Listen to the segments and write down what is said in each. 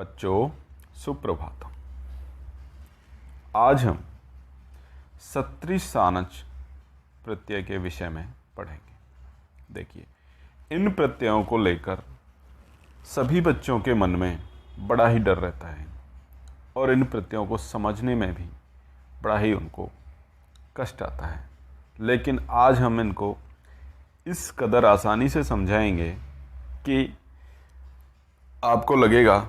बच्चों सुप्रभात। आज हम सत्री सानच प्रत्यय के विषय में पढ़ेंगे। देखिए, इन प्रत्ययों को लेकर सभी बच्चों के मन में बड़ा ही डर रहता है और इन प्रत्ययों को समझने में भी बड़ा ही उनको कष्ट आता है। लेकिन आज हम इनको इस कदर आसानी से समझाएंगे कि आपको लगेगा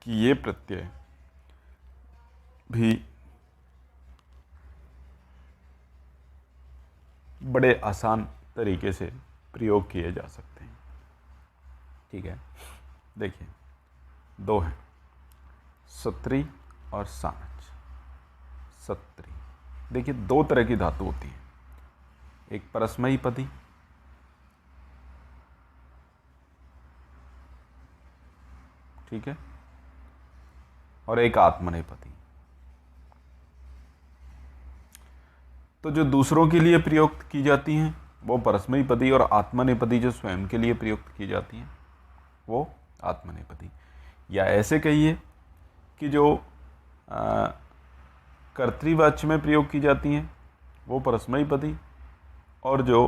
कि ये प्रत्यय भी बड़े आसान तरीके से प्रयोग किए जा सकते हैं। ठीक है, देखिए दो हैं, सत्री और सानच। सत्री, देखिए दो तरह की धातु होती है, एक परस्मयी पदी ठीक है और एक आत्मनेपदी। तो जो दूसरों के लिए प्रयुक्त की जाती हैं वो परस्मयी पदी और आत्मनेपदी जो स्वयं के लिए प्रयुक्त की जाती हैं वो आत्मनेपदी। या ऐसे कहिए कि जो कर्तृवाच्य में प्रयोग की जाती हैं वो परस्मयी पदी और जो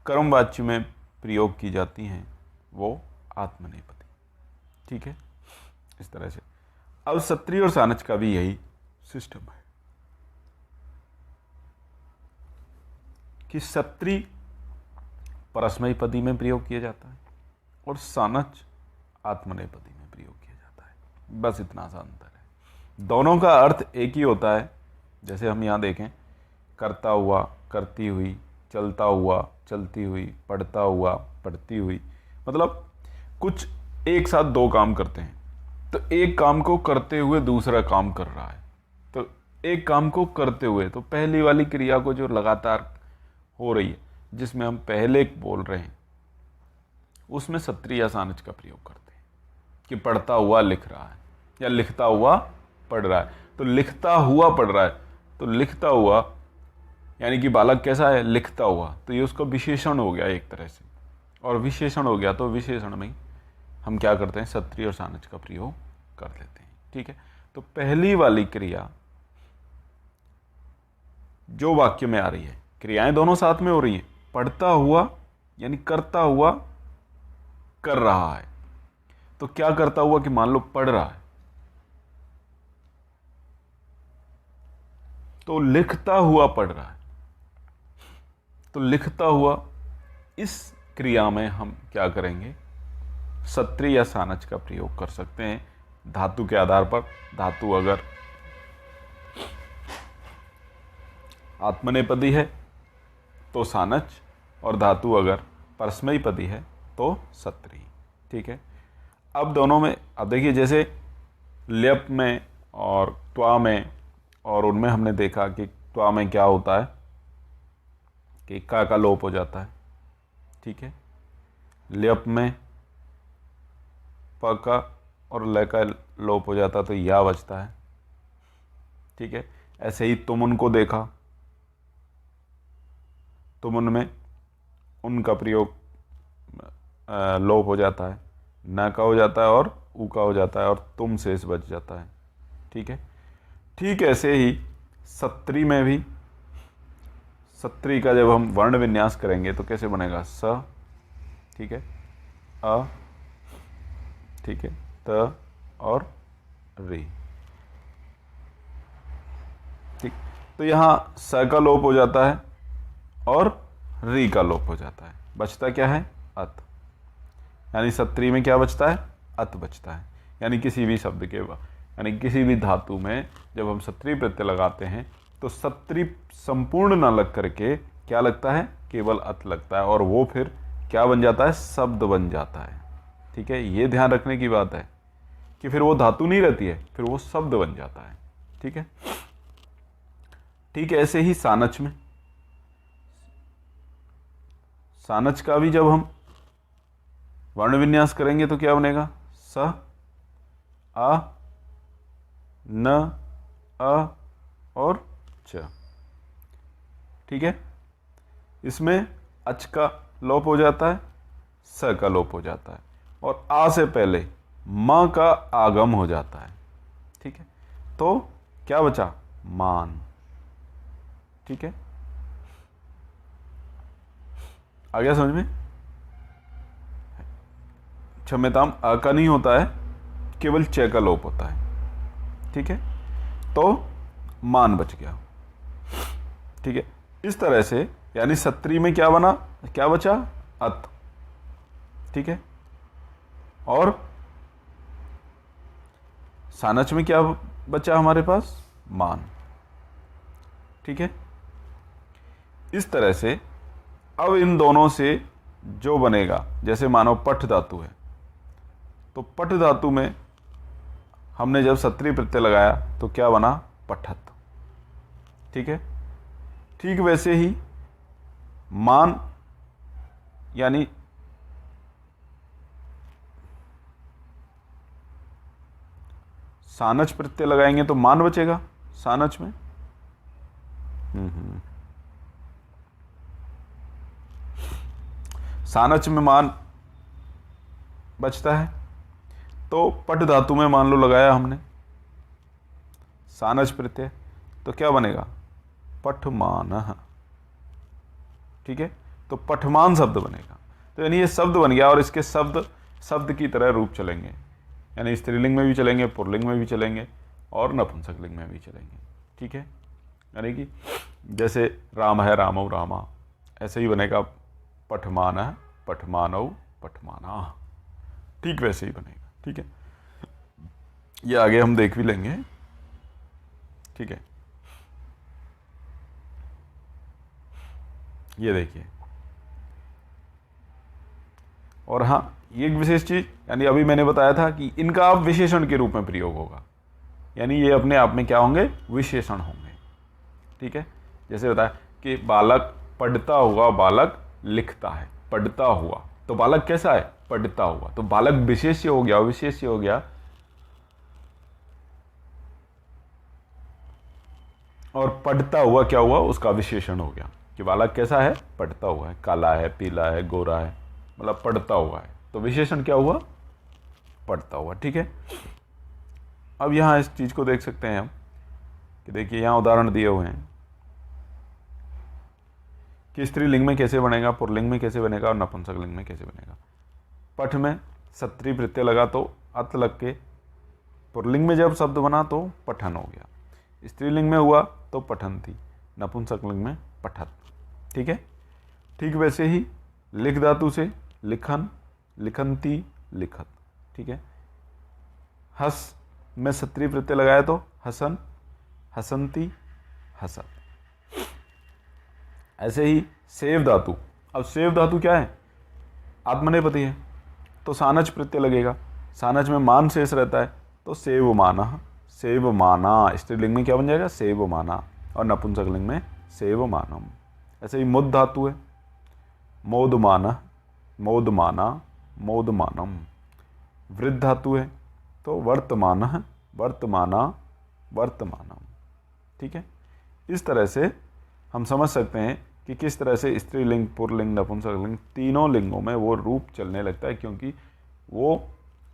कर्मवाच्य में प्रयोग की जाती हैं वो आत्मनेपदी। ठीक है, इस तरह से। अब सत्री और सानच का भी यही सिस्टम है कि सत्री परस्मयी पदी में प्रयोग किया जाता है और सानच आत्मनेपदी में प्रयोग किया जाता है। बस इतना सा अंतर है। दोनों का अर्थ एक ही होता है। जैसे हम यहाँ देखें, करता हुआ, करती हुई, चलता हुआ, चलती हुई, पढ़ता हुआ, पढ़ती हुई, मतलब कुछ एक साथ दो काम करते हैं तो एक काम को करते हुए दूसरा काम कर रहा है। तो एक काम को करते हुए, तो पहली वाली क्रिया को जो लगातार हो रही है जिसमें हम पहले बोल रहे हैं उसमें सत्री या सानच का प्रयोग करते हैं कि पढ़ता हुआ लिख रहा है या लिखता हुआ पढ़ रहा है। तो लिखता हुआ पढ़ रहा है, तो लिखता हुआ यानी कि बालक कैसा है, लिखता हुआ, तो ये उसका विशेषण हो गया एक तरह से। और विशेषण हो गया तो विशेषण में हम क्या करते हैं, सत्री और सानच का प्रयोग कर लेते हैं। ठीक है, तो पहली वाली क्रिया जो वाक्य में आ रही है, क्रियाएं दोनों साथ में हो रही हैं, पढ़ता हुआ यानी करता हुआ कर रहा है। तो क्या करता हुआ कि मान लो पढ़ रहा है, तो लिखता हुआ पढ़ रहा है। तो लिखता हुआ, इस क्रिया में हम क्या करेंगे, सत्री या सानच का प्रयोग कर सकते हैं धातु के आधार पर। धातु अगर आत्मनेपदी है तो सानच, और धातु अगर परस्मयी पदी है तो सत्री। ठीक है, अब दोनों में, अब देखिए जैसे ल्यप में और त्वा में, और उनमें हमने देखा कि त्वा में क्या होता है कि का लोप हो जाता है। ठीक है, ल्यप में प का और ल का लोप हो जाता है तो या बचता है। ठीक है, ऐसे ही तुम उनको देखा, तुम उनमें उनका प्रयोग लोप हो जाता है, न का हो जाता है और ऊ का हो जाता है और तुम शेष बच जाता है। ठीक है, ठीक ऐसे ही सत्री में भी, सत्री का जब हम वर्ण विन्यास करेंगे तो कैसे बनेगा, स, ठीक है, अ, ठीक है, त और री। ठीक, तो यहां स का लोप हो जाता है और री का लोप हो जाता है। बचता क्या है, अत। यानी सत्री में क्या बचता है, अत बचता है। यानी किसी भी शब्द के, यानी किसी भी धातु में जब हम सत्री प्रत्यय लगाते हैं तो सत्री संपूर्ण ना लग करके क्या लगता है, केवल अत लगता है, और वो फिर क्या बन जाता है, शब्द बन जाता है। ठीक है, ये ध्यान रखने की बात है कि फिर वो धातु नहीं रहती है, फिर वो शब्द बन जाता है। ठीक है, ठीक है, ऐसे ही सानच में, सानच का भी जब हम वर्ण विन्यास करेंगे तो क्या बनेगा, स, आ, न, अ और च। ठीक है, इसमें अच का लोप हो जाता है, स का लोप हो जाता है, और आ से पहले म का आगम हो जाता है। ठीक है, तो क्या बचा? मान। ठीक है, आ गया समझ में? क्षम्यताम अ का नहीं होता है, केवल च का लोप होता है। ठीक है, तो मान बच गया। ठीक है, इस तरह से यानी सत्री में क्या बना, क्या बचा? अत। ठीक है, और सानच में क्या बचा हमारे पास? मान। ठीक है, इस तरह से अब इन दोनों से जो बनेगा, जैसे मानो पठ धातु है, तो पठ धातु में हमने जब सत्री प्रत्यय लगाया तो क्या बना? पठत। ठीक है, ठीक वैसे ही मान यानी सानच प्रत्यय लगाएंगे तो मान बचेगा सानच में। सानच में मान बचता है, तो पट धातु में मान लो लगाया हमने सानच प्रत्यय, तो क्या बनेगा? पठमान। ठीक है, तो पठमान शब्द बनेगा। तो यानी ये शब्द बन गया, और इसके शब्द शब्द की तरह रूप चलेंगे, यानी स्त्रीलिंग में भी चलेंगे, पुल्लिंग में भी चलेंगे, और नपुंसकलिंग में भी चलेंगे। ठीक है, यानी कि जैसे राम है, रामौ रामा, ऐसे ही बनेगा पठमान है, पठमानौ पठमाना। ठीक वैसे ही बनेगा। ठीक है, ये आगे हम देख भी लेंगे। ठीक है, ये देखिए, और हाँ, ये एक विशेष चीज, यानी अभी मैंने बताया था कि इनका अब विशेषण के रूप में प्रयोग होगा, यानी ये अपने आप में क्या होंगे? विशेषण होंगे। ठीक है, जैसे बताया कि बालक पढ़ता हुआ, बालक लिखता है। पढ़ता हुआ, तो बालक कैसा है? पढ़ता हुआ, तो बालक विशेष्य हो गया, विशेष्य हो गया। और पढ़ता हुआ क्या हुआ? उसका विशेषण हो गया कि बालक कैसा है? पढ़ता हुआ है, काला है, पीला है, गोरा है, मतलब पढ़ता हुआ है, तो विशेषण क्या हुआ? पढ़ता हुआ। ठीक है, अब यहां इस चीज को देख सकते हैं हम कि देखिए यहां उदाहरण दिए हुए हैं कि स्त्रीलिंग में कैसे बनेगा, पुल्लिंग में कैसे बनेगा, और नपुंसकलिंग में कैसे बनेगा। पठ में सत्री प्रत्यय लगा तो अत लग के पुल्लिंग में जब शब्द बना तो पठन हो गया, स्त्रीलिंग में हुआ तो पठन थी, नपुंसकलिंग में पठत। ठीक है, ठीक वैसे ही लिख धातु से लिखन, लिखंती, लिखत। ठीक है, हस में सत्री प्रत्यय लगाया तो हसन, हसंती, हसत। ऐसे ही सेव धातु, अब सेव धातु क्या है? आत्मनेपदी है, तो सानच प्रत्यय लगेगा, सानच में मान शेष रहता है, तो सेव माना, सेव माना। स्त्रीलिंग में क्या बन जाएगा? सेव माना, और नपुंसकलिंग में सेव मानम। ऐसे ही मुद धातु है, मोद माना, मोद माना, मोद मानम। वृद्ध धातु है, तो वर्तमान, वर्तमाना, वर्तमानम। ठीक है, इस तरह से हम समझ सकते हैं कि किस तरह से स्त्रीलिंग, पुल्लिंग, नपुंसकलिंग तीनों लिंगों में वो रूप चलने लगता है, क्योंकि वो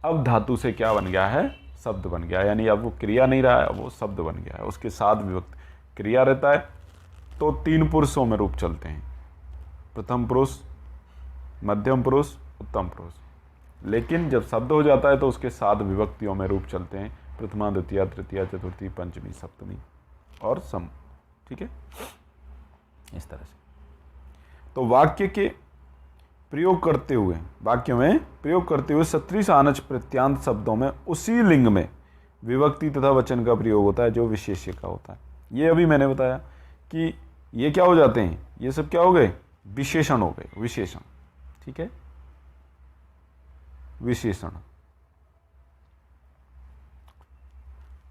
अब धातु से क्या बन गया है? शब्द बन गया है, यानी अब वो क्रिया नहीं रहा है, वो शब्द बन गया है। उसके साथ विभक्त क्रिया रहता है, तो तीन पुरुषों में रूप चलते हैं, प्रथम पुरुष, मध्यम पुरुष, उत्तम पुरुष। लेकिन जब शब्द हो जाता है तो उसके सात विभक्तियों में रूप चलते हैं, प्रथमा, द्वितीया, तृतीया, चतुर्थी, पंचमी, सप्तमी और सम। ठीक है, इस तरह से तो वाक्य के प्रयोग करते हुए, वाक्य में प्रयोग करते हुए सत्री सानच प्रत्यांत शब्दों में उसी लिंग में विभक्ति तथा वचन का प्रयोग होता है जो विशेष्य का होता है। ये अभी मैंने बताया कि ये क्या हो जाते हैं? ये सब क्या हो गए? विशेषण हो गए, विशेषण। ठीक है, विशेषण।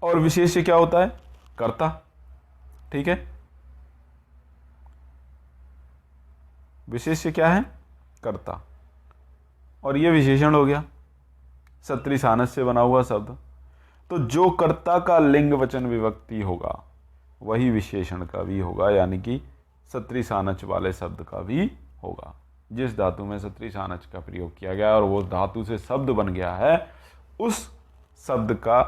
और विशेष्य क्या होता है? कर्ता। ठीक है, विशेष्य क्या है? कर्ता। और ये विशेषण हो गया, सत्री सानस से बना हुआ शब्द। तो जो कर्ता का लिंग वचन विभक्ति होगा वही विशेषण का भी होगा, यानी कि सत्री सानच वाले शब्द का भी होगा। जिस धातु में सत्री सानच का प्रयोग किया गया और वो धातु से शब्द बन गया है, उस शब्द का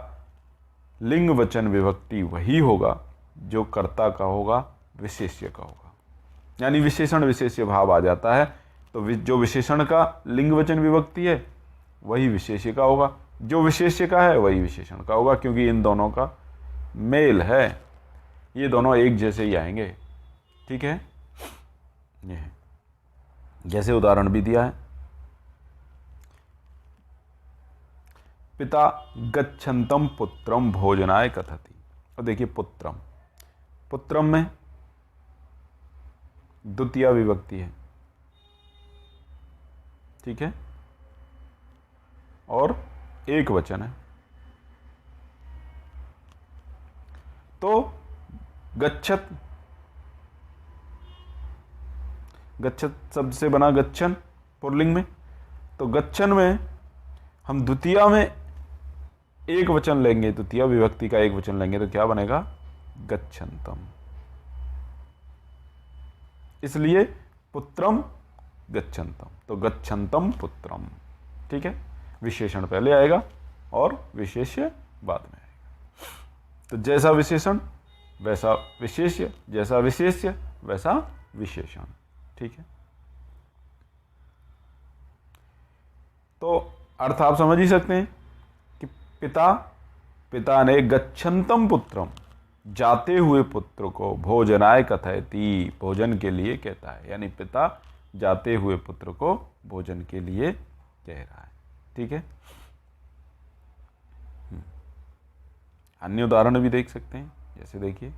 लिंग वचन विभक्ति वही होगा जो कर्ता का होगा, विशेष्य का होगा। यानी विशेषण विशेष्य भाव आ जाता है, तो जो विशेषण का लिंग वचन विभक्ति है वही विशेष्य का होगा, जो विशेष्य का है वही विशेषण का होगा, क्योंकि इन दोनों का मेल है, ये दोनों एक जैसे ही आएंगे। ठीक है, ये जैसे उदाहरण भी दिया है, पिता गच्छन्तम पुत्रम भोजनाय कथति। और देखिए पुत्रम, पुत्रम में द्वितीय विभक्ति है, ठीक है, और एक वचन है। तो गच्छत, गच्छत शब्द से बना गच्छन पुल्लिंग में, तो गच्छन में हम द्वितीय में एक वचन लेंगे, द्वितीय विभक्ति का एक वचन लेंगे, तो क्या बनेगा, गच्छन्तम। इसलिए पुत्रम गच्छन्तम, तो गच्छन्तम पुत्रम। ठीक है, विशेषण पहले आएगा और विशेष्य बाद में आएगा। तो जैसा विशेषण वैसा विशेष्य, जैसा विशेष्य वैसा विशेषण। ठीक है, तो अर्थ आप समझ ही सकते हैं कि पिता ने गच्छन्तम पुत्रम, जाते हुए पुत्र को, भोजनाय कथयति, भोजन के लिए कहता है, यानी पिता जाते हुए पुत्र को भोजन के लिए कह रहा है। ठीक है, अन्य उदाहरण भी देख सकते हैं, जैसे देखिए,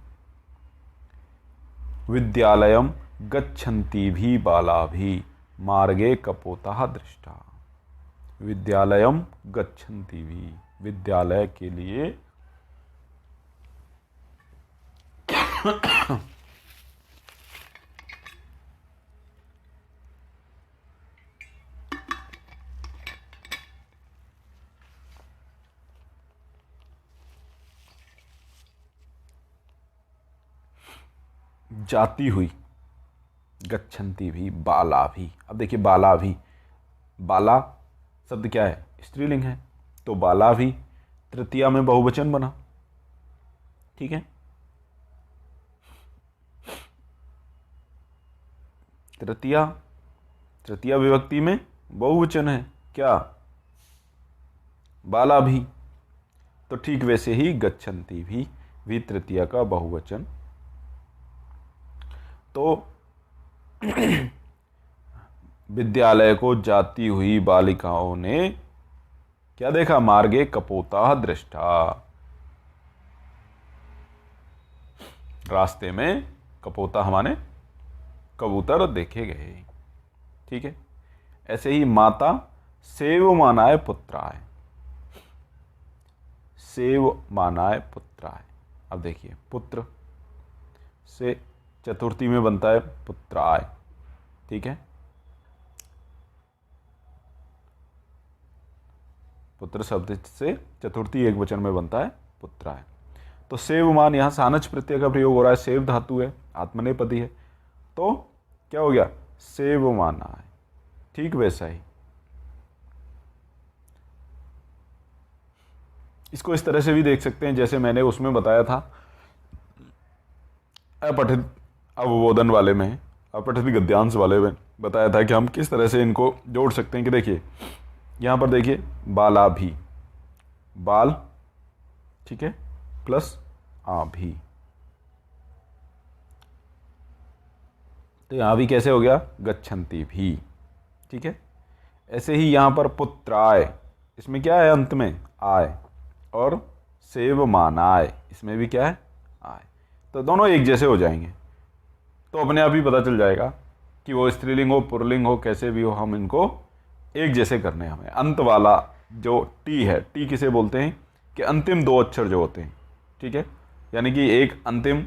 विद्यालयम गच्छन्ति भी बाला भी मार्गे कपोतः दृष्टा। विद्यालयम गच्छन्ति भी, विद्यालय के लिए जाती हुई, गच्छन्ति भी, बाला भी। अब देखिए बाला भी, बाला शब्द क्या है, स्त्रीलिंग है, तो बाला भी तृतीया में बहुवचन बना। ठीक है, तृतीया विभक्ति में बहुवचन है क्या, बाला भी। तो ठीक वैसे ही गच्छन्ति भी तृतीया का बहुवचन। तो विद्यालय को जाती हुई बालिकाओं ने क्या देखा, मार्गे कपोता दृष्टा, रास्ते में कपोता हमारे कबूतर देखे गए। ठीक है, ऐसे ही माता सेव मानाय पुत्राय, सेव मानाय पुत्राय। अब देखिए पुत्र से चतुर्थी में बनता है पुत्राय। ठीक है, पुत्र शब्द से चतुर्थी एक वचन में बनता है पुत्राय। तो सेवमान, यहां सानच प्रत्यय का प्रयोग हो रहा है, सेव धातु है, आत्मनेपदी है, तो क्या हो गया, सेवमानाय। ठीक वैसा ही इसको इस तरह से भी देख सकते हैं, जैसे मैंने उसमें बताया था अपठित अवबोधन वाले में, अपठित गद्यांश वाले में बताया था कि हम किस तरह से इनको जोड़ सकते हैं। कि देखिए यहां पर देखिए बाला भी, बाल, ठीक है, प्लस आ भी, तो यहां भी कैसे हो गया, गच्छन्ति भी। ठीक है, ऐसे ही यहां पर पुत्राय, इसमें क्या है, अंत में आय, और सेवमानाय, इसमें भी क्या है, आय, तो दोनों एक जैसे हो जाएंगे। तो अपने आप ही पता चल जाएगा कि वो स्त्रीलिंग हो पुल्लिंग हो कैसे भी हो, हम इनको एक जैसे करने हैं हमें। अंत वाला जो टी है, टी किसे बोलते हैं, कि अंतिम दो अक्षर जो होते हैं। ठीक है, यानी कि एक अंतिम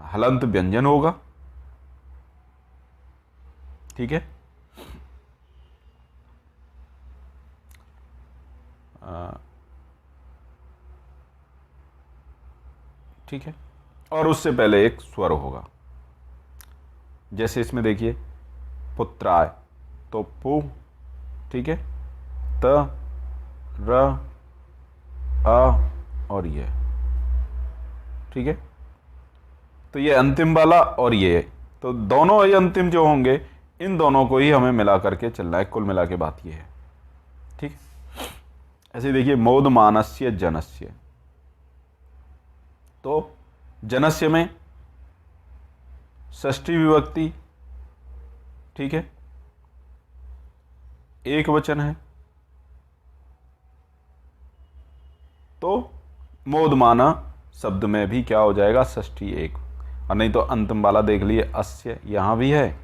हलंत व्यंजन होगा। ठीक है, ठीक है, और उससे पहले एक स्वर होगा। जैसे इसमें देखिए पुत्राय, तो पु, ठीक है, त र, अ और ये। ठीक है, तो ये अंतिम वाला और ये, तो दोनों ही अंतिम जो होंगे इन दोनों को ही हमें मिला करके चलना है। कुल मिला के बात ये है। ठीक है, ऐसे देखिए मोदमानस्य जनस्य, तो जनस्य में षष्ठी विभक्ति, ठीक है, एक वचन है, तो मोदमाना शब्द में भी क्या हो जाएगा, षष्ठी एक। और नहीं तो अंतिम वाला देख लिए, अस्य यहां भी है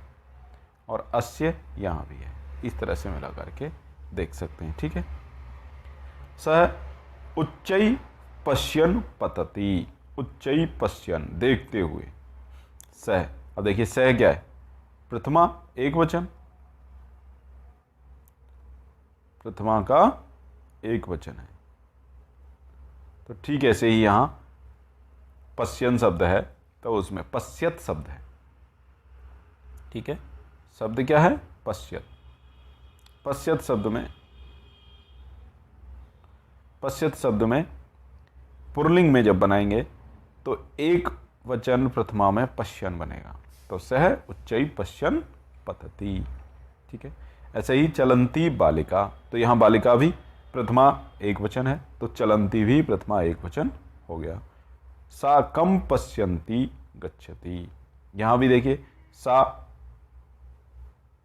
और अस्य यहां भी है, इस तरह से मिला करके देख सकते हैं। ठीक है, सह उच्चई पश्यन पतति, उच्चई पश्यन देखते हुए, सह। अब देखिए सह क्या है, प्रथमा एक वचन, प्रथमा का एक वचन है, तो ठीक ऐसे ही यहां पश्यन शब्द है तो उसमें पश्यत शब्द है। ठीक है, शब्द क्या है, पश्यत। पश्यत शब्द में पुल्लिंग में जब बनाएंगे तो एक वचन प्रथमा में पश्यन बनेगा, तो सह उच्चई पश्यन पतति। ठीक है, ऐसे ही चलंती बालिका, तो यहां बालिका भी प्रथमा एक वचन है, तो चलंती भी प्रथमा एक वचन हो गया। सा कम पश्यंती गच्छति, यहां भी देखिए सा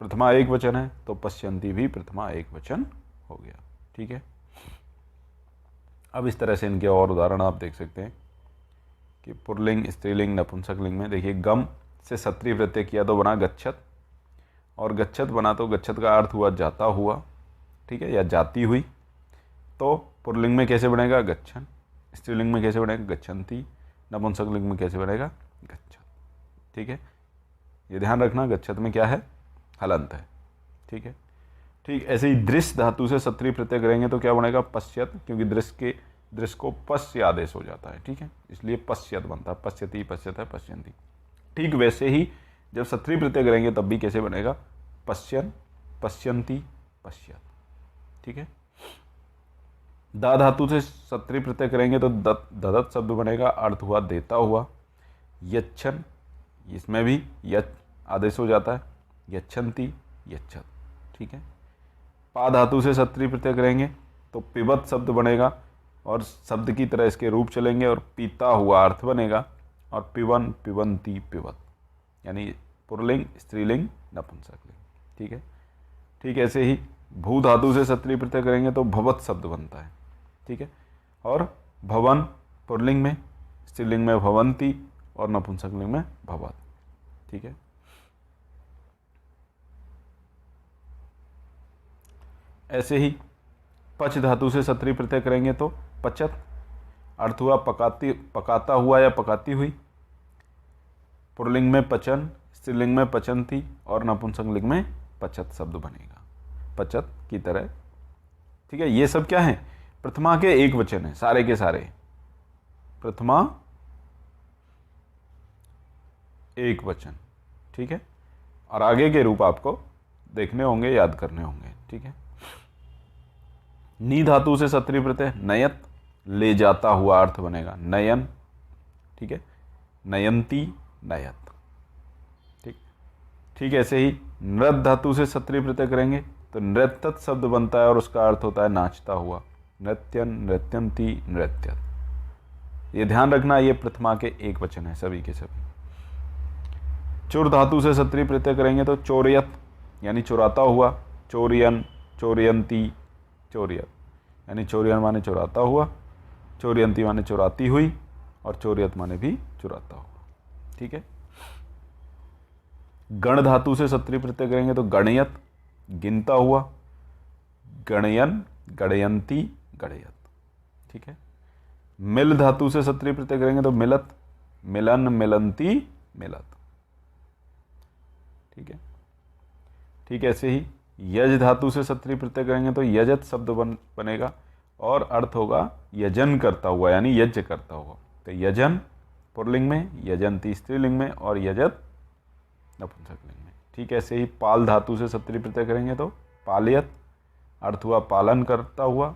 प्रथमा एक वचन है, तो पश्यंती भी प्रथमा एक वचन हो गया। ठीक है, अब इस तरह से इनके और उदाहरण आप देख सकते हैं कि पुल्लिंग, स्त्रीलिंग, नपुंसकलिंग में देखिए गम से सत्री प्रत्यय किया तो बना गच्छत, और गच्छत बना तो गच्छत का अर्थ हुआ जाता हुआ, ठीक है, या जाती हुई। तो पुल्लिंग में कैसे बनेगा, गच्छन। स्त्रीलिंग में कैसे बनेगा, गच्छन्ति। नपुंसकलिंग में कैसे बनेगा, गच्छत। ठीक है, ये ध्यान रखना, गच्छत में क्या है, हलंत है। ठीक है, ठीक ऐसे ही दृश्य धातु से सत्री प्रत्यय करेंगे तो क्या बनेगा, पश्यत, क्योंकि दृश्य को पश्य आदेश हो जाता है। ठीक है, इसलिए पश्यत बनता है, पश्यति, पश्यत है, पश्यन्ति। ठीक वैसे ही जब सत्री प्रत्यय करेंगे तब भी कैसे बनेगा, पश्यन, पश्यन्ति, पश्यत। ठीक है, दा धातु से सत्री प्रत्यय करेंगे तो ददत शब्द बनेगा, अर्थ हुआ देता हुआ। यच्छन, इसमें भी यच आदेश हो जाता है, यच्छन्ति, यच्छत। ठीक है, पा धातु से सत्री प्रत्यय करेंगे तो पिबत शब्द बनेगा, और शब्द की तरह इसके रूप चलेंगे और पीता हुआ अर्थ बनेगा, और पिबन, पिबंती, पिबत, यानी पुल्लिंग, स्त्रीलिंग, नपुंसकलिंग। ठीक है, ठीक ऐसे ही भू धातु से सत्री प्रत्यय करेंगे तो भवत शब्द बनता है। ठीक है, और भवन पुल्लिंग में, स्त्रीलिंग में भवंती, और नपुंसकलिंग में भवत। ठीक है, ऐसे ही पच धातु से सत्री प्रत्यय करेंगे तो पचत, अर्थ हुआ पकाता हुआ या पकाती हुई। पुल्लिंग में पचन, स्त्रीलिंग में पचंती, और नपुंसकलिंग में पचत शब्द बनेगा, पचत की तरह। ठीक है, ये सब क्या है, प्रथमा के एक वचन है, सारे के सारे प्रथमा एक वचन। ठीक है, और आगे के रूप आपको देखने होंगे, याद करने होंगे। ठीक है, नी धातु से सत्री प्रत्यय नयत, ले जाता हुआ अर्थ बनेगा, नयन। ठीक है, नयंती, नयत। ठीक, ठीक ऐसे ही नृत धातु से सत्री प्रत्यय करेंगे तो नृत्यत शब्द बनता है, और उसका अर्थ होता है नाचता हुआ, नृत्यन, नृत्यंती, नृत्यत। ये ध्यान रखना, ये प्रथमा के एक वचन है सभी के सभी। चुर धातु से सत्री प्रत्यय करेंगे तो चोरियत, यानी चुराता हुआ, चोरियन, चोरियंती, चोरियत, यानी चोरियन माने चुराता हुआ, चोरियंती माने चुराती हुई, और चोरियत माने भी चुराता हुआ। ठीक है, गण धातु से सत्री प्रत्यय करेंगे तो गणयत, गिनता हुआ, गणयन, गणयंती, गणयत। ठीक है, मिल धातु से सत्री प्रत्यय करेंगे तो मिलत, मिलन, मिलंती, मिलत। ठीक है, ठीक ऐसे ही यज धातु से सत्री प्रत्यय करेंगे तो यजत शब्द बनेगा, और अर्थ होगा यजन करता हुआ, यानी यज्ञ करता हुआ। तो यजन पुल्लिंग में, यजंती स्त्रीलिंग में, और यजत नपुंसकलिंग में। ठीक ऐसे ही पाल धातु से सत्री प्रत्यय करेंगे तो पालयत, अर्थ हुआ पालन करता हुआ,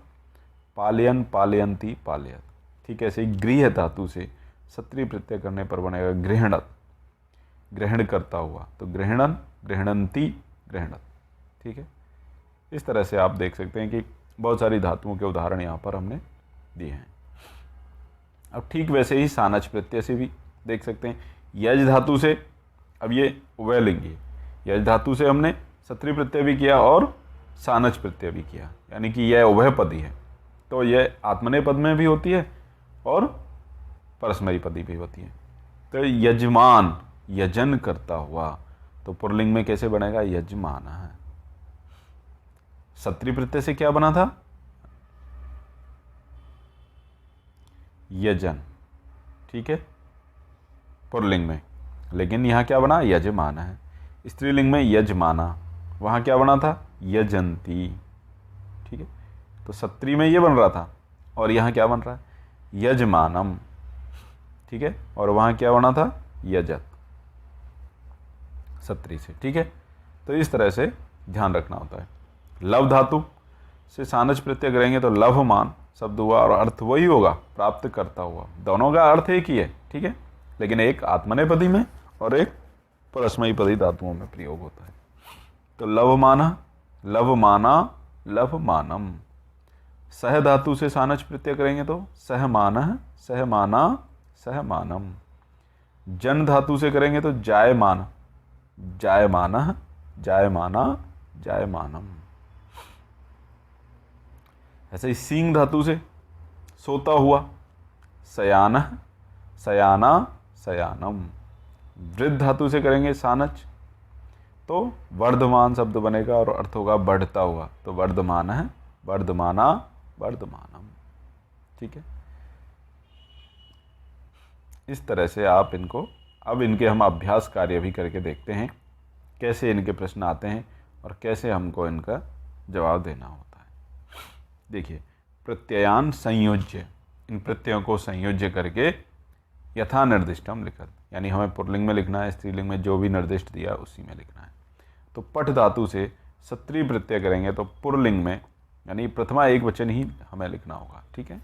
पालयन, पालयंती, पालयत। ठीक है, ऐसे ही गृह धातु से सत्री प्रत्यय करने पर बनेगा गृहणत, ग्रहण करता हुआ, तो गृहणन, गृहणंती, गृहणत। ठीक है, इस तरह से आप देख सकते हैं कि बहुत सारी धातुओं के उदाहरण यहाँ पर हमने दिए हैं। अब ठीक वैसे ही सानच प्रत्यय से भी देख सकते हैं। यज धातु से, अब ये उभयलिंगी, यज धातु से हमने सत्री प्रत्यय भी किया और सानच प्रत्यय भी किया, यानी कि यह उभयपदी है, तो यह आत्मनेपद में भी होती है और परस्मैपदी भी होती है। तो यजमान, यजन करता हुआ, तो पुल्लिंग में कैसे बनेगा? यजमान है। सत्री प्रत्यय से क्या बना था? यजन। ठीक है, पुल्लिंग में, लेकिन यहां क्या बना? यजमान है। स्त्रीलिंग में यजमाना, वहां क्या बना था? यजंती। ठीक है, तो सत्री में ये बन रहा था और यहां क्या बन रहा है? यजमानम। ठीक है, और वहां क्या बना था? यजत, सत्री से। ठीक है, तो इस तरह से ध्यान रखना होता है। लव धातु से सानच प्रत्यय करेंगे तो लवमान शब्द हुआ और अर्थ वही होगा, प्राप्त करता हुआ। दोनों का अर्थ एक ही है। ठीक है, लेकिन एक आत्मनेपदी में और एक परस्मैपदी धातुओं में प्रयोग होता है। तो लवमाना, लवमाना, लवमानम। सह धातु से सानच प्रत्यय करेंगे तो सहमानः, सहमाना, सहमानम। जन धातु से करेंगे तो जायमान, जायमानः, जायमाना, जायमानम। ऐसे ही सींग धातु से सोता हुआ, सयानः, सयाना, सयानम। वृद्ध धातु से करेंगे सानच तो वर्धमान शब्द बनेगा और अर्थ होगा बढ़ता हुआ, तो वर्धमान है, वर्धमाना, वर्धमानम। ठीक है, इस तरह से आप इनको, अब इनके हम अभ्यास कार्य भी करके देखते हैं कैसे इनके प्रश्न आते हैं और कैसे हमको इनका जवाब देना होता है। देखिए, प्रत्ययान संयोज्य, इन प्रत्ययों को संयोज्य करके यथा निर्दिष्टम लिखत, यानी हमें पुल्लिंग में लिखना है, स्त्रीलिंग में जो भी निर्दिष्ट दिया उसी में लिखना है। तो पठ धातु से सत्री प्रत्यय करेंगे तो पुल्लिंग में, यानी प्रथमा एक वचन ही हमें लिखना होगा। ठीक है,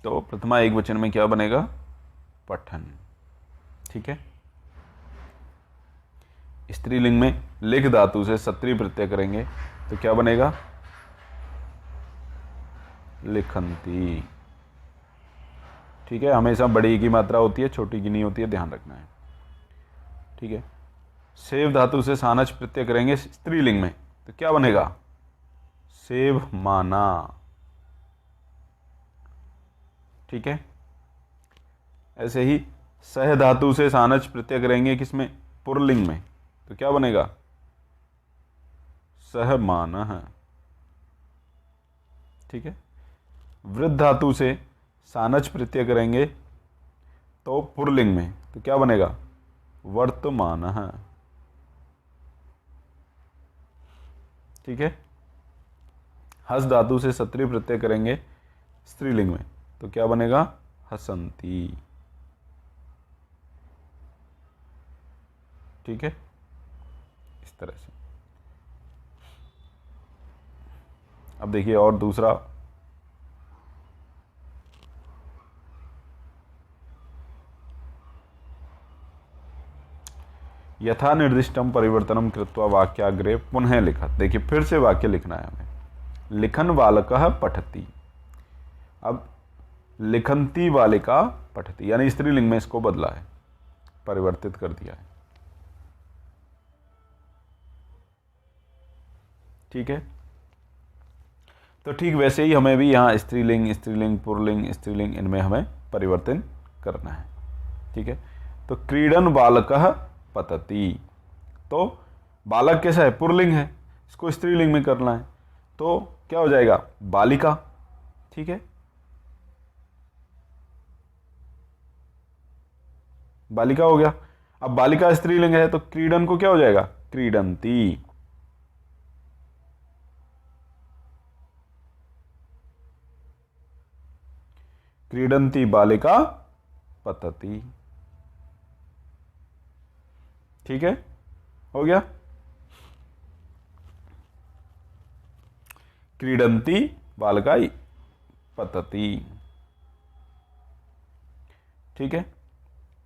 तो प्रथमा एक वचन में क्या बनेगा? पठन। ठीक है, स्त्रीलिंग में लिख धातु से सत्री प्रत्यय करेंगे तो क्या बनेगा? लिखंती। ठीक है, हमेशा बड़ी की मात्रा होती है, छोटी की नहीं होती है, ध्यान रखना है। ठीक है, सेव धातु से सानच प्रत्यय करेंगे स्त्रीलिंग में तो क्या बनेगा? सेव माना। ठीक है, ऐसे ही सह धातु से सानच प्रत्यय करेंगे किसमें? पुल्लिंग में, तो क्या बनेगा? सहमानः। ठीक है, वृद्ध धातु से सानच प्रत्यय करेंगे तो पुल्लिंग में, तो क्या बनेगा? वर्तमानः। ठीक है, हस धातु से सत्री प्रत्यय करेंगे स्त्रीलिंग में तो क्या बनेगा? हसंती। ठीक है, इस तरह से। अब देखिए और दूसरा, यथा निर्दिष्टम परिवर्तनम कृत्वा वाक्याग्रे पुनः लिखत। देखिए फिर से वाक्य लिखना है हमें। लिखन बालकः पठति, अब लिखंती बालिका पठति, यानी स्त्रीलिंग में इसको बदला है, परिवर्तित कर दिया है। ठीक है, तो ठीक वैसे ही हमें भी यहाँ स्त्रीलिंग, स्त्रीलिंग, पुल्लिंग, स्त्रीलिंग, इनमें हमें परिवर्तन करना है। ठीक है, तो क्रीडन बालकः पतति, तो बालक कैसा है? पुल्लिंग है, इसको स्त्रीलिंग में करना है तो क्या हो जाएगा? बालिका। ठीक है, बालिका हो गया। अब बालिका स्त्रीलिंग है तो क्रीडन को क्या हो जाएगा? क्रीडंती। क्रीडंती बालिका पतति। ठीक है, हो गया। क्रीडंती बालका पतति। ठीक है,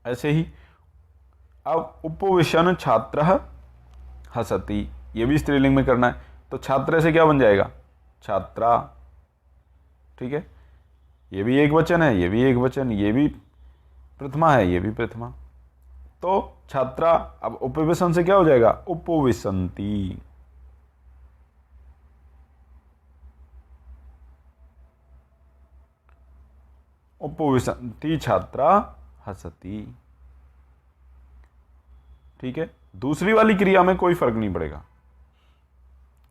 ऐसे ही अब उपविशन छात्र हसति, ये भी स्त्रीलिंग में करना है, तो छात्र से क्या बन जाएगा, छात्रा। ठीक है, ये भी एक वचन है, ये भी एक वचन, ये भी प्रथमा है, ये भी प्रथमा, तो छात्रा। अब उपविशन से क्या हो जाएगा, उपविशन्ति। उपविशन्ति छात्रा हसति। ठीक है, दूसरी वाली क्रिया में कोई फर्क नहीं पड़ेगा,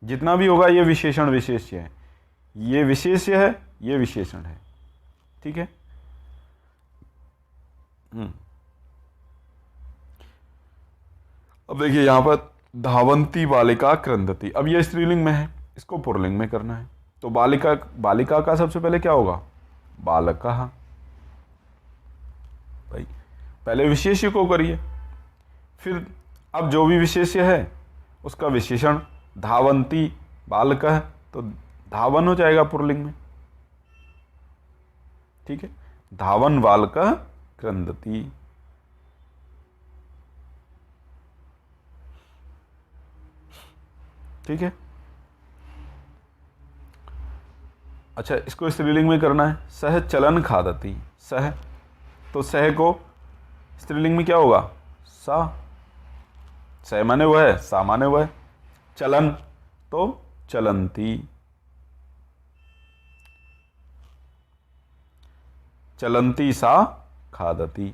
जितना भी होगा ये विशेषण विशेष्य है, ये विशेष्य है, ये विशेषण है। ठीक है, अब देखिए यहां पर धावंती बालिका क्रंदती, अब ये स्त्रीलिंग में है, इसको पुल्लिंग में करना है, तो बालिका, बालिका का सबसे पहले क्या होगा, बालकः। भाई पहले विशेष्य को करिए, फिर अब जो भी विशेष्य है उसका विशेषण, धावंती बालकः, तो धावन हो जाएगा पुल्लिंग में। ठीक है, धावन बालकः क्रंदती। ठीक है, अच्छा इसको स्त्रीलिंग में करना है, सह चलन खादति। सह, तो सह को स्त्रीलिंग में क्या होगा, सा। सह माने वह है, सा माने वह है। चलन तो चलंती, चलंती सा खादति,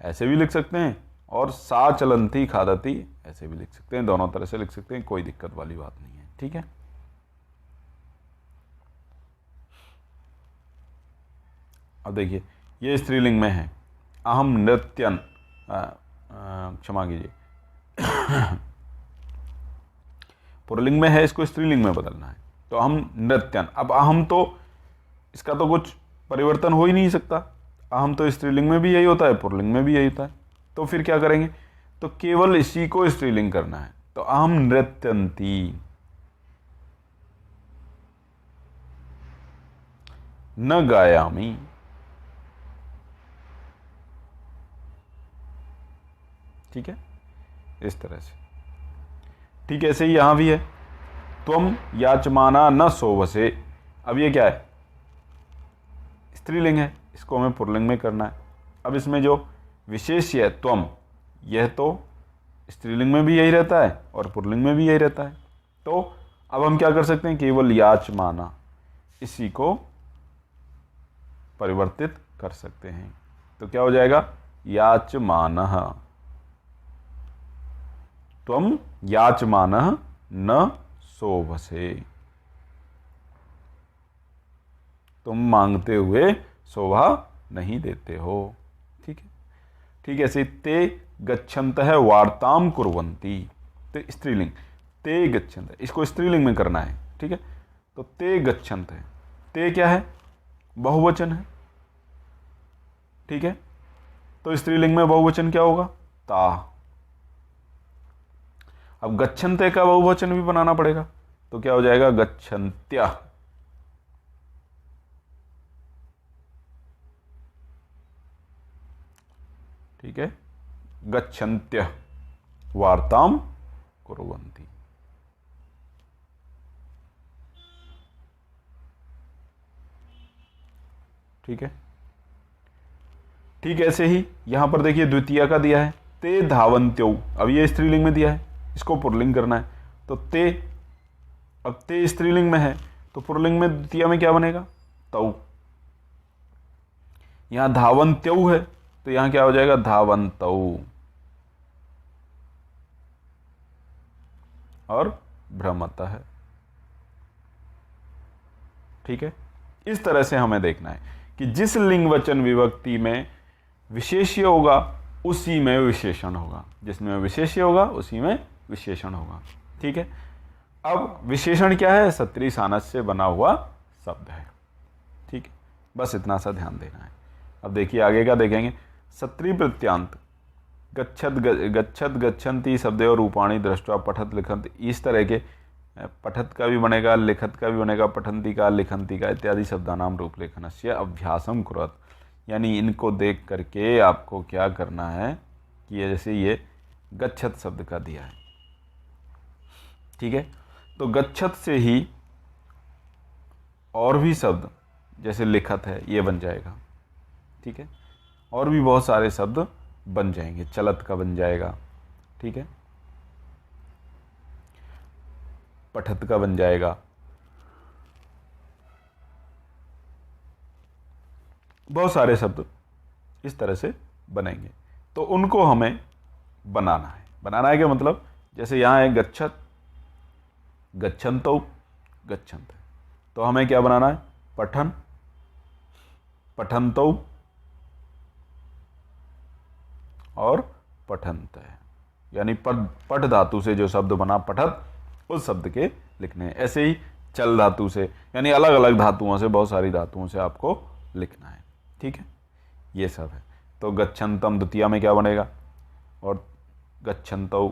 ऐसे भी लिख सकते हैं, और सा चलंती खादति ऐसे भी लिख सकते हैं, दोनों तरह से लिख सकते हैं, कोई दिक्कत वाली बात नहीं है। ठीक है, अब देखिए ये स्त्रीलिंग में है, अहम नृत्यन, क्षमा कीजिए पुल्लिंग में है, इसको स्त्रीलिंग में बदलना है, तो अहम नृत्यन। अब अहम तो इसका तो कुछ परिवर्तन हो ही नहीं सकता, अहम तो स्त्रीलिंग में भी यही होता है, पुल्लिंग में भी यही होता है, तो फिर क्या करेंगे, तो केवल इसी को स्त्रीलिंग करना है, तो अहम नृत्यंती, न गायामि। ठीक है, इस तरह से। ठीक है, ऐसे ही यहां भी है, त्वम याचमाना न शोभसे। अब ये क्या है, स्त्रीलिंग है, इसको हमें पुल्लिंग में करना है। अब इसमें जो विशेष्य है त्वम, यह तो स्त्रीलिंग में भी यही रहता है और पुल्लिंग में भी यही रहता है, तो अब हम क्या कर सकते हैं, केवल याचमाना, इसी को परिवर्तित कर सकते हैं, तो क्या हो जाएगा, याचमानः। त्वम याचमानः न शोभसे, तुम मांगते हुए शोभा नहीं देते हो। ठीक है, ठीक है, ऐसे ते गच्छन्तः वार्ताम कुर्वन्ति, तो स्त्रीलिंग, ते गच्छन्त, इसको स्त्रीलिंग में करना है। ठीक है, तो ते गच्छन्त है, ते क्या है, बहुवचन है। ठीक है, तो स्त्रीलिंग में बहुवचन क्या होगा, ता। अब गच्छन्ते का बहुवचन भी बनाना पड़ेगा, तो क्या हो जाएगा, गच्छन्त्या। ठीक है, गच्छन्त्य वार्ताम कुर्वन्ति। ठीक है, ठीक, ऐसे ही यहां पर देखिए द्वितीय का दिया है, ते धावन्त्यो। अब ये स्त्रीलिंग में दिया है, इसको पुल्लिंग करना है, तो ते, अब ते स्त्रीलिंग में है, तो पुल्लिंग में द्वितीय में क्या बनेगा, तौ। यहां धावन्त्यौ है, तो यहां क्या हो जाएगा, धावन्तौ। और भ्रमतः है। ठीक है, इस तरह से हमें देखना है कि जिस लिंग वचन विभक्ति में विशेष्य होगा उसी में विशेषण होगा, जिसमें विशेष्य होगा उसी में विशेषण होगा। ठीक है, अब विशेषण क्या है, सत्री सानस से बना हुआ शब्द है। ठीक है, बस इतना सा ध्यान देना है। अब देखिए आगे का देखेंगे, सत्री प्रत्यांत, गच्छत गच्छन्ति शब्दयोः रूपाणि दृष्ट्वा पठत लिखन्ति, इस तरह के पठत का भी बनेगा, लिखत का भी बनेगा, पठंती का, लिखंती का इत्यादि शब्दानाम रूपलेखनस्य अभ्यासम कुर्वत। यानी इनको देख करके आपको क्या करना है कि जैसे ये गच्छत शब्द का दिया है, ठीक है, तो गच्छत से ही और भी शब्द जैसे लिखत है ये बन जाएगा, ठीक है, और भी बहुत सारे शब्द बन जाएंगे, चलत का बन जाएगा, ठीक है, पठत का बन जाएगा, बहुत सारे शब्द इस तरह से बनेंगे। तो उनको हमें बनाना है। बनाना है क्या मतलब, जैसे यहाँ है गच्छत, गच्छन्तौ, गच्छन्त, तो हमें क्या बनाना है, पठन, पठन्तौ और पठन्त है, यानी पठ धातु से जो शब्द बना पठत, उस शब्द के लिखने हैं। ऐसे ही चल धातु से, यानी अलग अलग धातुओं से, बहुत सारी धातुओं से आपको लिखना है, ठीक है, ये सब है। तो गच्छन्तम द्वितीया में क्या बनेगा, और गच्छन्तौ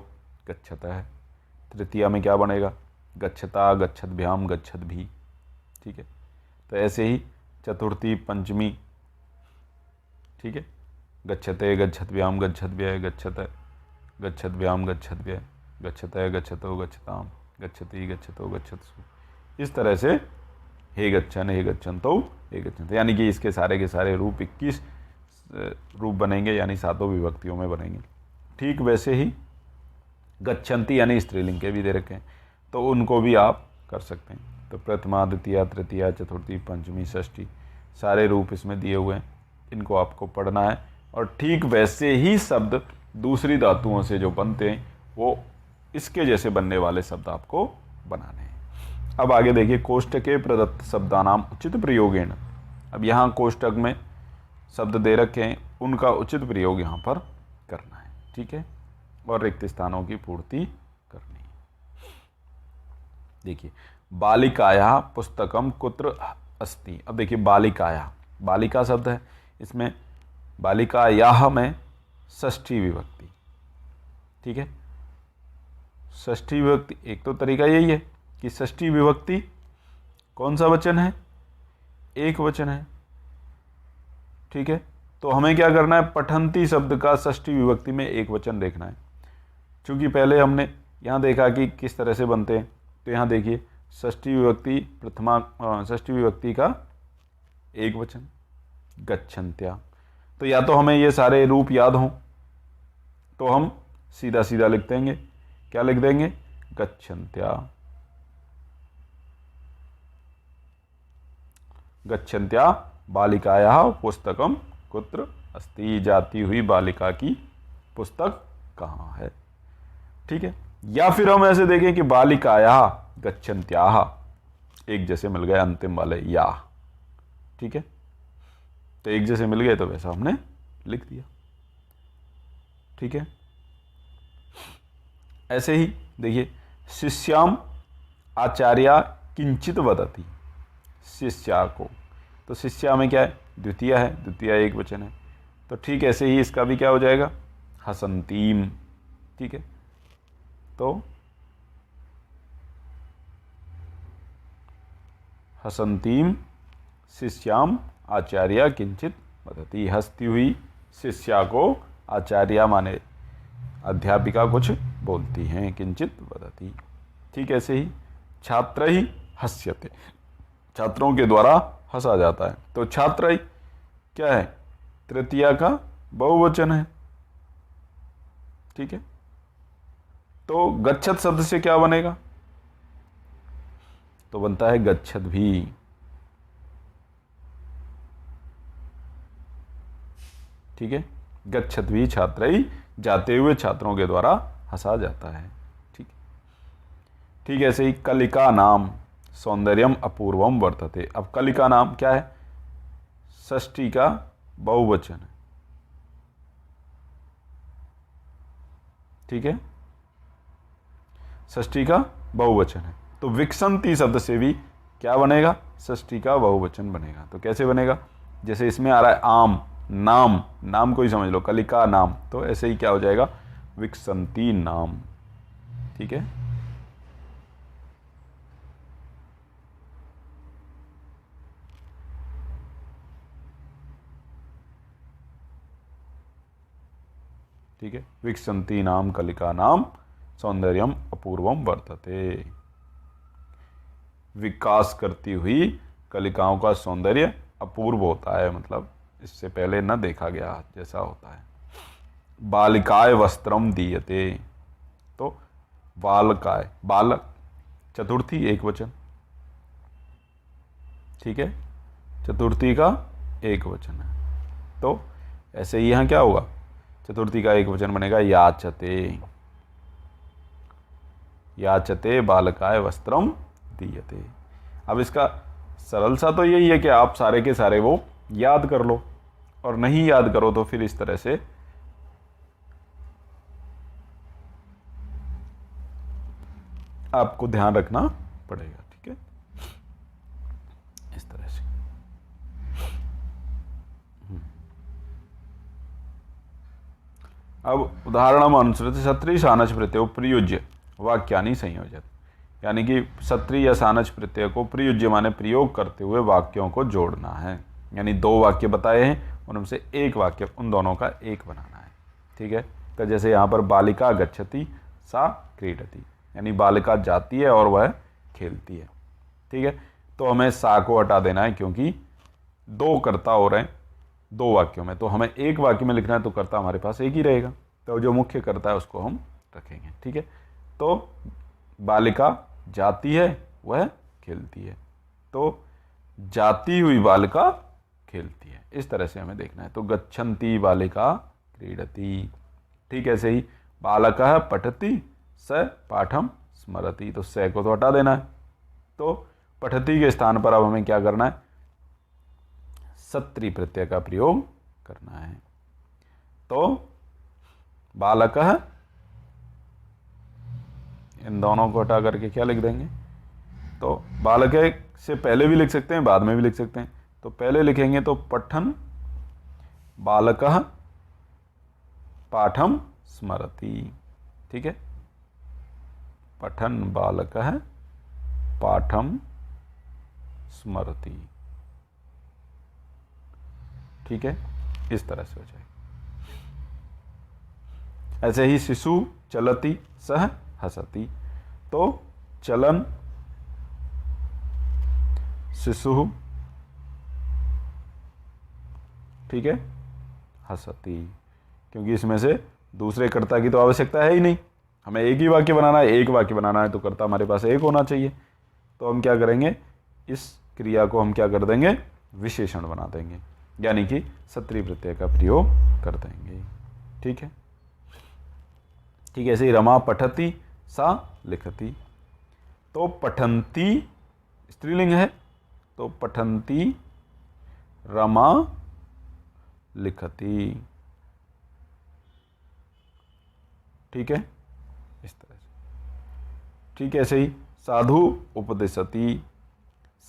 गच्छत है, तृतीया में क्या बनेगा, गच्छता, गच्छद्भ्याम, गच्छत भी, ठीक है। तो ऐसे ही चतुर्थी, पंचमी, ठीक है, गच्छते, गच्छद्भ्याम, गच्छद्भ्यय, गच्छत, गच्छद्भ्याम, गच्छद्भ्यय, गच्छतय, गच्छतो, गच्छताम, गच्छति, गच्छतो, गच्छत्सु, इस तरह से हे गच्छन, हे गच्छन्तौ, हे गच्छन्त, यानी कि इसके सारे के सारे रूप 21 रूप बनेंगे, यानी 7 विभक्तियों में बनेंगे। ठीक वैसे ही गच्छन्ति यानी स्त्रीलिंग के भी दे रखे हैं, तो उनको भी आप कर सकते हैं। तो प्रथमा, द्वितीया, तृतीया, चतुर्थी, पंचमी, षष्ठी, सारे रूप इसमें दिए हुए हैं, इनको आपको पढ़ना है। और ठीक वैसे ही शब्द दूसरी धातुओं से जो बनते हैं वो इसके जैसे बनने वाले शब्द आपको बनाने हैं। अब आगे देखिए, कोष्टके प्रदत्त शब्दानाम उचित प्रयोगेण। अब यहाँ कोष्टक में शब्द दे रखे हैं, उनका उचित प्रयोग यहाँ पर करना है, ठीक है, और रिक्त स्थानों की पूर्ति करनी है। देखिए, बालिकाया पुस्तकम कुत्र अस्ति। अब देखिए, बालिकाया, बालिका शब्द है, इसमें बालिकायाः में षष्ठी विभक्ति, ठीक है, षष्ठी विभक्ति। एक तो तरीका यही है कि षष्ठी विभक्ति कौन सा वचन है, एक वचन है, ठीक है, तो हमें क्या करना है, पठंती शब्द का षष्ठी विभक्ति में एक वचन देखना है। क्योंकि पहले हमने यहाँ देखा कि किस तरह से बनते हैं, तो यहाँ देखिए षष्ठी विभक्ति, षष्ठी विभक्ति का एक वचन गच्छन्त्या। तो या तो हमें ये सारे रूप याद हों तो हम सीधा सीधा लिख देंगे, क्या लिख देंगे, गच्छन्त्या, गच्छन्त्या बालिकायाः पुस्तकम कुत्र अस्ति। जाती हुई बालिका की पुस्तक कहाँ है, ठीक है। या फिर हम ऐसे देखें कि बालिकायाः गच्छन्त्याः, एक जैसे मिल गए अंतिम वाले या, ठीक है, तो एक जैसे मिल गए तो वैसा हमने लिख दिया, ठीक है। ऐसे ही देखिए, शिष्याम आचार्या किंचित वदति, शिष्या को, तो शिष्या में क्या है, द्वितीय है, द्वितीय एक वचन है, तो ठीक ऐसे ही इसका भी क्या हो जाएगा, हसंतीम, ठीक है। तो हसंतीम शिष्याम आचार्या किंचित वदति, हंसती हुई शिष्या को आचार्या माने अध्यापिका कुछ बोलती हैं, किंचित वदति, ठीक ऐसे ही छात्र ही हस्यते, छात्रों के द्वारा हंसा जाता है, तो छात्र ही क्या है, तृतीया का बहुवचन है, ठीक है। तो गच्छत शब्द से क्या बनेगा, तो बनता है गच्छत भी, ठीक है, गच्छत भी छात्र ही, जाते हुए छात्रों के द्वारा हंसा जाता है, ठीक, ठीक ऐसे ही कलिका नाम सौंदर्यम अपूर्वम वर्तते। अब कलिका नाम क्या है, षष्ठी का बहुवचन है, ठीक है, षष्ठी का बहुवचन है, तो विकसंती शब्द से भी क्या बनेगा, षष्ठी का बहुवचन बनेगा। तो कैसे बनेगा, जैसे इसमें आ रहा है आम, नाम, नाम को ही समझ लो, कलिका नाम, तो ऐसे ही क्या हो जाएगा, विकसंती नाम, ठीक है। ठीक है। विकसंती नाम कलिका नाम सौंदर्यम अपूर्वम वर्तते। विकास करती हुई कलिकाओं का सौंदर्य अपूर्व होता है, मतलब इससे पहले न देखा गया जैसा होता है। बालिकाय वस्त्रम दीयते, तो बालकाय, बालक चतुर्थी एक वचन, ठीक है, चतुर्थी का एक वचन है। तो ऐसे ही यहां क्या होगा, चतुर्थी का एक वचन बनेगा याचते, याचते बालकाय वस्त्रम दीयते। अब इसका सरल सा तो यही है कि आप सारे के सारे वो याद कर लो, और नहीं याद करो तो फिर इस तरह से आपको ध्यान रखना पड़ेगा, ठीक है, इस तरह से। अब उदाहरण अनुसृत सत्री सानच प्रत्यय प्रयुज्य वाक्यानि संयोजक, यानी कि सत्री या सानच प्रत्यय को प्रयुज्य माने प्रयोग करते हुए वाक्यों को जोड़ना है। यानी दो वाक्य बताए हैं, उनमें से एक वाक्य उन दोनों का एक बनाना है, ठीक है। तो जैसे यहाँ पर बालिका गच्छति सा क्रीडति, यानी बालिका जाती है और वह खेलती है, ठीक है। तो हमें सा को हटा देना है, क्योंकि दो कर्ता हो रहे हैं दो वाक्यों में, तो हमें एक वाक्य में लिखना है, तो कर्ता हमारे पास एक ही रहेगा, तो जो मुख्य कर्ता है उसको हम रखेंगे, ठीक है। तो बालिका जाती है, वह खेलती है, तो जाती हुई बालिका खेलती है, इस तरह से हमें देखना है। तो गच्छन्ति बालिका क्रीडति, ठीक है। ऐसे ही बालकः पठति स पाठम स्मरति, तो स को तो हटा देना है, तो पठति के स्थान पर अब हमें क्या करना है, सत्री प्रत्यय का प्रयोग करना है। तो बालकः, इन दोनों को हटा करके क्या लिख देंगे, तो बालक से पहले भी लिख सकते हैं, बाद में भी लिख सकते हैं। तो पहले लिखेंगे तो पठन बालकः पाठम स्मरति, ठीक है, पठन बालकः पाठम स्मरति, ठीक है, इस तरह से हो जाएगा। ऐसे ही शिशु चलति सह हसति, तो चलन शिशु, ठीक है, हसति, क्योंकि इसमें से दूसरे कर्ता की तो आवश्यकता है ही नहीं, हमें एक ही वाक्य बनाना है, एक वाक्य बनाना है तो कर्ता हमारे पास एक होना चाहिए। तो हम क्या करेंगे, इस क्रिया को हम क्या कर देंगे, विशेषण बना देंगे, यानी कि सत्री प्रत्यय का प्रयोग कर देंगे, ठीक है। ठीक है, ऐसे ही रमा पठति सा लिखति, तो पठन्ति स्त्रीलिंग है, तो पठन्ति रमा लिखति, ठीक है, इस तरह से, ठीक है। ऐसे ही साधु उपदिशति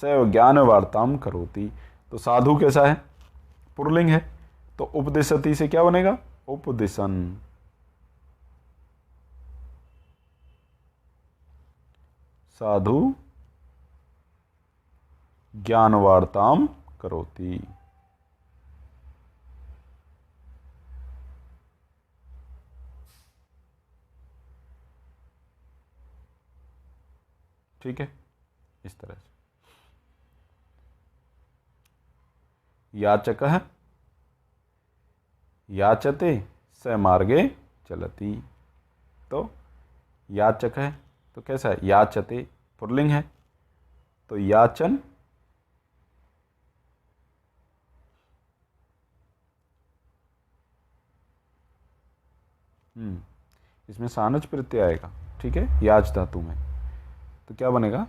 स ज्ञान वार्ताम करोति, तो साधु कैसा है, पुल्लिंग है, तो उपदिशति से क्या बनेगा, उपदिशन, साधु ज्ञान वार्ताम करोति, ठीक है, इस तरह से। याचकः याचते स मार्गे चलति, तो याचक है तो कैसा है, याचते पुल्लिंग है, तो याचन, इसमें सानच प्रत्यय आएगा, ठीक है, याच धातु में, तो क्या बनेगा,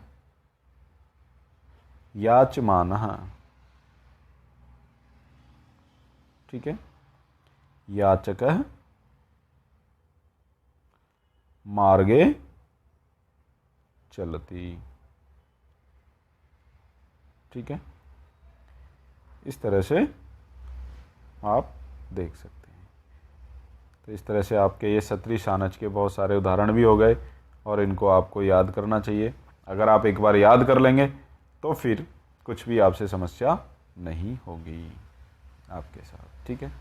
याचमानः, ठीक है, याचकः मार्गे चलति, ठीक है, इस तरह से आप देख सकते हैं। तो इस तरह से आपके ये सत्री सानच के बहुत सारे उदाहरण भी हो गए, और इनको आपको याद करना चाहिए। अगर आप एक बार याद कर लेंगे तो फिर कुछ भी आपसे समस्या नहीं होगी आपके साथ, ठीक है।